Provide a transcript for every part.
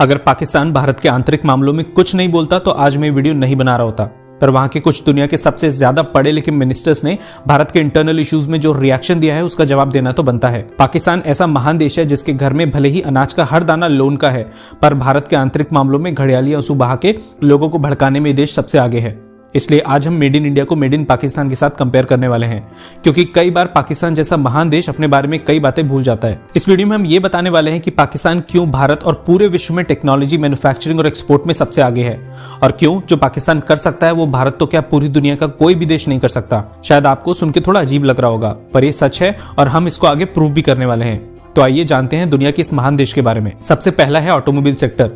अगर पाकिस्तान भारत के आंतरिक मामलों में कुछ नहीं बोलता तो आज मैं वीडियो नहीं बना रहा होता। पर वहां के कुछ दुनिया के सबसे ज्यादा पढ़े लिखे मिनिस्टर्स ने भारत के इंटरनल इश्यूज में जो रिएक्शन दिया है उसका जवाब देना तो बनता है। पाकिस्तान ऐसा महान देश है जिसके घर में भले ही अनाज का हर दाना लोन का है, पर भारत के आंतरिक मामलों में घड़ियाली आंसू बहा के लोगों को भड़काने में देश सबसे आगे है। इसलिए आज हम मेड इन इंडिया को मेड इन पाकिस्तान के साथ कंपेयर करने वाले हैं, क्योंकि कई बार पाकिस्तान जैसा महान देश अपने बारे में कई बातें भूल जाता है। इस वीडियो में हम ये बताने वाले हैं कि पाकिस्तान क्यों भारत और पूरे विश्व में टेक्नोलॉजी, मैन्युफैक्चरिंग और एक्सपोर्ट में सबसे आगे है, और क्यों जो पाकिस्तान कर सकता है वो भारत तो क्या पूरी दुनिया का कोई भी देश नहीं कर सकता। शायद आपको सुन के थोड़ा अजीब लग रहा होगा, पर ये सच है और हम इसको आगे प्रूव भी करने वाले हैं। तो आइए जानते हैं दुनिया के इस महान देश के बारे में। सबसे पहला है automobile sector.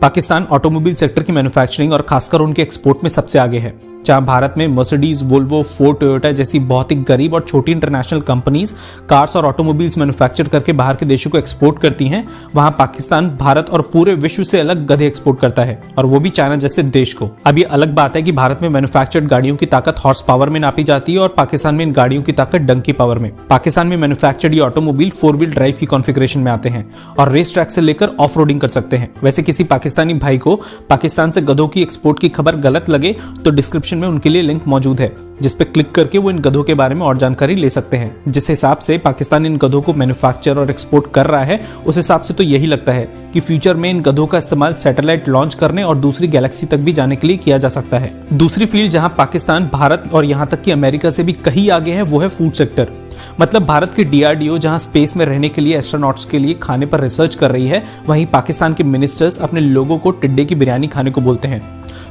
Pakistan automobile sector की मैन्युफैक्चरिंग और खासकर उनके एक्सपोर्ट में सबसे आगे है। जहां भारत में मर्सिडीज, वोल्वो, फोर्ड, टोयोटा जैसी बहुत ही गरीब और छोटी इंटरनेशनल कंपनीज कार्स और ऑटोमोबाइल्स मैन्युफैक्चर करके बाहर के देशों को एक्सपोर्ट करती हैं, वहां पाकिस्तान भारत और पूरे विश्व से अलग गधे एक्सपोर्ट करता है, और वो भी चाइना जैसे देश को। अब ये अलग बात है कि भारत में मैन्युफैक्चर्ड गाड़ियों की ताकत हॉर्स पावर में नापी जाती है और पाकिस्तान में इन गाड़ियों की ताकत डंकी पावर में। पाकिस्तान में मैन्युफैक्चर्ड ये ऑटोमोबाइल 4 व्हील ड्राइव की कॉन्फ़िगरेशन में आते हैं और रेस ट्रैक से लेकर ऑफ रोडिंग कर सकते हैं। वैसे किसी पाकिस्तानी भाई को पाकिस्तान से गधों की एक्सपोर्ट की खबर गलत लगे तो डिस्क्रिप्शन में उनके लिए लिंक मौजूद है, जिस पे क्लिक करके वो इन गधों के बारे में और जानकारी ले सकते हैं। जिस हिसाब से पाकिस्तान इन गधों को मैन्युफैक्चर और एक्सपोर्ट कर रहा है, उस हिसाब से तो यही लगता है कि फ्यूचर में इन गधों का इस्तेमाल सैटेलाइट लॉन्च करने और दूसरी गैलेक्सी तक भी जाने के लिए किया जा सकता है। दूसरी फील्ड जहां पाकिस्तान भारत और यहां तक कि अमेरिका से भी कहीं आगे है वो है फूड सेक्टर। मतलब भारत की DRDO जहां स्पेस में रहने के लिए एस्ट्रोनॉट्स के लिए खाने पर रिसर्च कर रही है, वहीं पाकिस्तान के मिनिस्टर्स अपने लोगों को टिड्डे की बिरयानी खाने को बोलते हैं।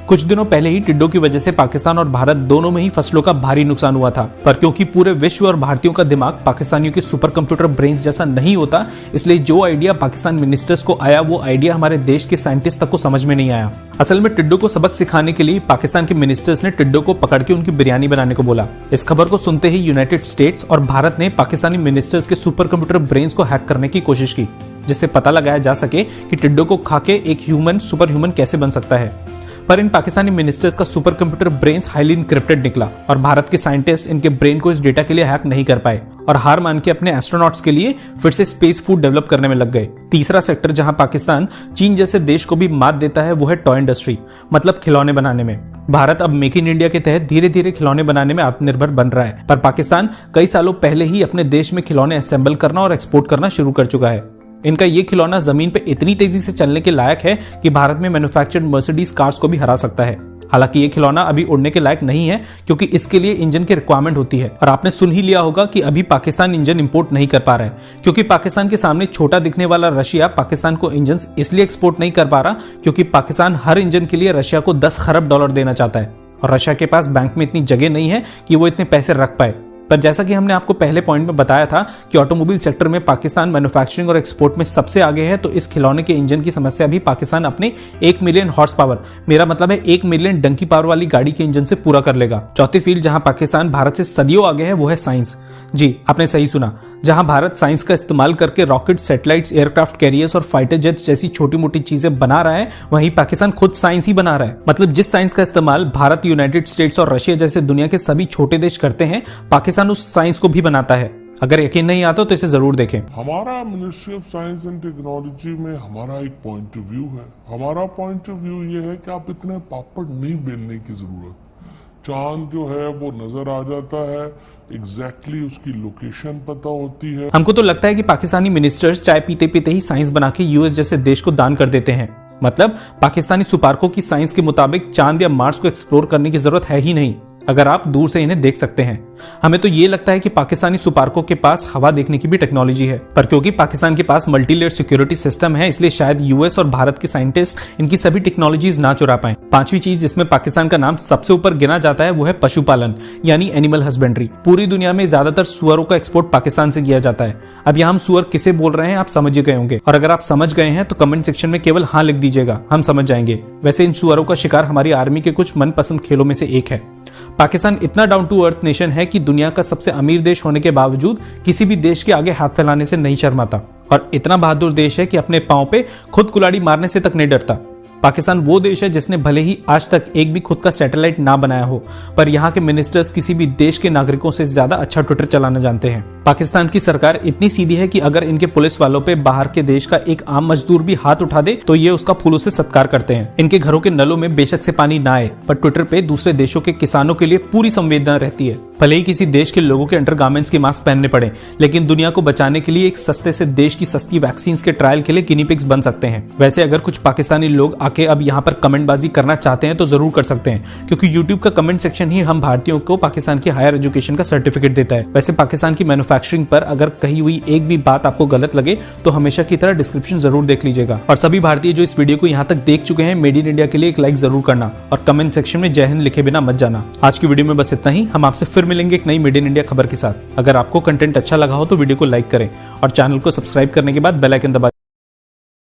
कुछ दिनों पहले ही टिड्डों की वजह से पाकिस्तान और भारत दोनों में ही फसलों का भारी नुकसान हुआ था, पर क्योंकि पूरे विश्व और भारतीयों का दिमाग पाकिस्तानियों के सुपर कंप्यूटर ब्रेन्स जैसा नहीं होता, इसलिए जो आइडिया पाकिस्तान मिनिस्टर्स को आया वो आइडिया हमारे देश के साइंटिस्ट तक को समझ में नहीं आया। असल में टिड्डों को सबक सिखाने के लिए पाकिस्तान के मिनिस्टर्स ने टिड्डों को पकड़ के उनकी बिरयानी बनाने को बोला। इस खबर को सुनते ही यूनाइटेड स्टेट्स और भारत ने पाकिस्तानी मिनिस्टर्स के सुपर कंप्यूटर ब्रेन्स को हैक करने की कोशिश की, जिससे पता लगाया जा सके कि टिड्डों को खा के एक ह्यूमन सुपर ह्यूमन कैसे बन सकता है। पर इन पाकिस्तानी मिनिस्टर्स का super computer brains highly encrypted निकला और भारत के साइंटिस्ट इनके ब्रेन को इस डेटा के लिए हैक नहीं कर पाए और हार मान के अपने एस्ट्रोनॉट्स के लिए फिर से स्पेस फूड डेवलप करने में लग गए। तीसरा सेक्टर जहां पाकिस्तान चीन जैसे देश को भी मात देता है वो है टॉय इंडस्ट्री, मतलब खिलौने बनाने में। भारत अब मेक इन इंडिया के तहत धीरे धीरे खिलौने बनाने में आत्मनिर्भर बन रहा है, पर पाकिस्तान कई सालों पहले ही अपने देश में खिलौने असेंबल करना और एक्सपोर्ट करना शुरू कर चुका है। इनका ये खिलौना जमीन पे इतनी तेजी से चलने के लायक है कि भारत में मैन्युफैक्चर्ड मर्सिडीज कार्स को भी हरा सकता है। हालांकि ये खिलौना अभी उड़ने के लायक नहीं है, क्योंकि इसके लिए इंजन की रिक्वायरमेंट होती है, और आपने सुन ही लिया होगा कि अभी पाकिस्तान इंजन इंपोर्ट नहीं कर पा रहा है, क्योंकि पाकिस्तान के सामने छोटा दिखने वाला रशिया पाकिस्तान को इंजन इसलिए एक्सपोर्ट नहीं कर पा रहा क्योंकि पाकिस्तान हर इंजन के लिए रशिया को 10 खरब डॉलर देना चाहता है, और रशिया के पास बैंक में इतनी जगह नहीं है कि वो इतने पैसे रख पाए। पर जैसा कि हमने आपको पहले पॉइंट में बताया था कि ऑटोमोबाइल सेक्टर में पाकिस्तान मैन्युफैक्चरिंग और एक्सपोर्ट में सबसे आगे है, तो इस खिलौने के इंजन की समस्या भी पाकिस्तान अपने 1 मिलियन हॉर्स पावर, मेरा मतलब है 1 मिलियन डंकी पावर वाली गाड़ी के इंजन से पूरा कर लेगा। चौथी फील्ड जहां पाकिस्तान भारत से सदियों आगे है वो है साइंस। जी, आपने सही सुना, जहां भारत साइंस का इस्तेमाल करके रॉकेट, सैटेलाइट्स, एयरक्राफ्ट कैरियर्स और फाइटर जेट्स जैसी छोटी मोटी चीजें बना रहा है, वहीं पाकिस्तान खुद साइंस ही बना रहा है। मतलब जिस साइंस का इस्तेमाल भारत, यूनाइटेड स्टेट्स और रशिया जैसे दुनिया के सभी छोटे देश करते हैं, पाकिस्तान उस साइंस को भी बनाता है। अगर यकीन नहीं आता तो इसे जरूर देखें। हमारा ministry of science and technology में हमारा एक पॉइंट ऑफ व्यू है। हमारा पॉइंट ऑफ व्यू ये है कि आप इतने पापड़ नहीं बेलने की जरूरत। चांद जो है वो नजर आ जाता है, एग्जैक्टली उसकी लोकेशन पता होती है। हमको तो लगता है कि पाकिस्तानी मिनिस्टर्स चाय पीते पीते ही साइंस बना के यूएस जैसे देश को दान कर देते हैं। मतलब पाकिस्तानी सुपार्कों की साइंस के मुताबिक चांद या मार्स को एक्सप्लोर करने की जरूरत है ही नहीं, अगर आप दूर से इन्हें देख सकते हैं। हमें तो ये लगता है कि पाकिस्तानी सुपार्कों के पास हवा देखने की भी टेक्नोलॉजी है, पर क्योंकि पाकिस्तान के पास मल्टी लेयर सिक्योरिटी सिस्टम है, इसलिए शायद यूएस और भारत के साइंटिस्ट इनकी सभी टेक्नोलॉजीज ना चुरा पाएं। पांचवी चीज जिसमें पाकिस्तान का नाम सबसे ऊपर गिना जाता है वो है पशुपालन, यानी एनिमल हस्बेंड्री। पूरी दुनिया में ज्यादातर सुअरों का एक्सपोर्ट पाकिस्तान से किया जाता है। अब यहाँ हम सुअर किसे बोल रहे हैं आप समझ गए होंगे, और अगर आप समझ गए हैं तो कमेंट सेक्शन में केवल हाँ लिख दीजिएगा, हम समझ जाएंगे। वैसे इन सुअरों का शिकार हमारी आर्मी के कुछ मनपसंद खेलों में से एक है। पाकिस्तान इतना डाउन टू अर्थ नेशन है कि दुनिया का सबसे अमीर देश होने के बावजूद किसी भी देश के आगे हाथ फैलाने से नहीं शर्माता, और इतना बहादुर देश है कि अपने पांव पे खुद कुल्हाड़ी मारने से तक नहीं डरता। पाकिस्तान वो देश है जिसने भले ही आज तक एक भी खुद का सैटेलाइट ना बनाया हो, पर यहाँ के मिनिस्टर्स किसी भी देश के नागरिकों से ज्यादा अच्छा ट्विटर चलाना जानते हैं। पाकिस्तान की सरकार इतनी सीधी है कि अगर इनके पुलिस वालों पे बाहर के देश का एक आम मजदूर भी हाथ उठा दे तो ये उसका फूलों से सत्कार करते हैं। इनके घरों के नलों में बेशक से पानी ना आए, पर ट्विटर पे दूसरे देशों के किसानों के लिए पूरी संवेदना रहती है। भले ही किसी देश के लोगों के अंडरगारमेंट्स के मास्क पहनने पड़े, लेकिन दुनिया को बचाने के लिए एक सस्ते से देश की सस्ती वैक्सीन के ट्रायल के लिए गिनी पिग्स बन सकते हैं। वैसे अगर कुछ पाकिस्तानी लोग आके अब यहाँ पर कमेंटबाजी करना चाहते हैं तो जरूर कर सकते हैं, क्योंकि यूट्यूब का कमेंट सेक्शन ही हम भारतीयों को पाकिस्तान की हायर एजुकेशन का सर्टिफिकेट देता है। वैसे पाकिस्तान की मैन्युफैक्चरिंग पर अगर कही हुई एक भी बात आपको गलत लगे तो हमेशा की तरह डिस्क्रिप्शन जरूर देख लीजिएगा। और सभी भारतीय जो इस वीडियो को यहाँ तक देख चुके हैं, मेड इन इंडिया के लिए एक लाइक जरूर करना और कमेंट सेक्शन में जय हिंद लिखे बिना मत जाना। आज की वीडियो में बस इतना ही। हम आपसे फिर मिलेंगे एक नई मेड इन इंडिया खबर के साथ। अगर आपको कंटेंट अच्छा लगा हो तो वीडियो को लाइक करें और चैनल को सब्सक्राइब करने के बाद बेल आइकन दबा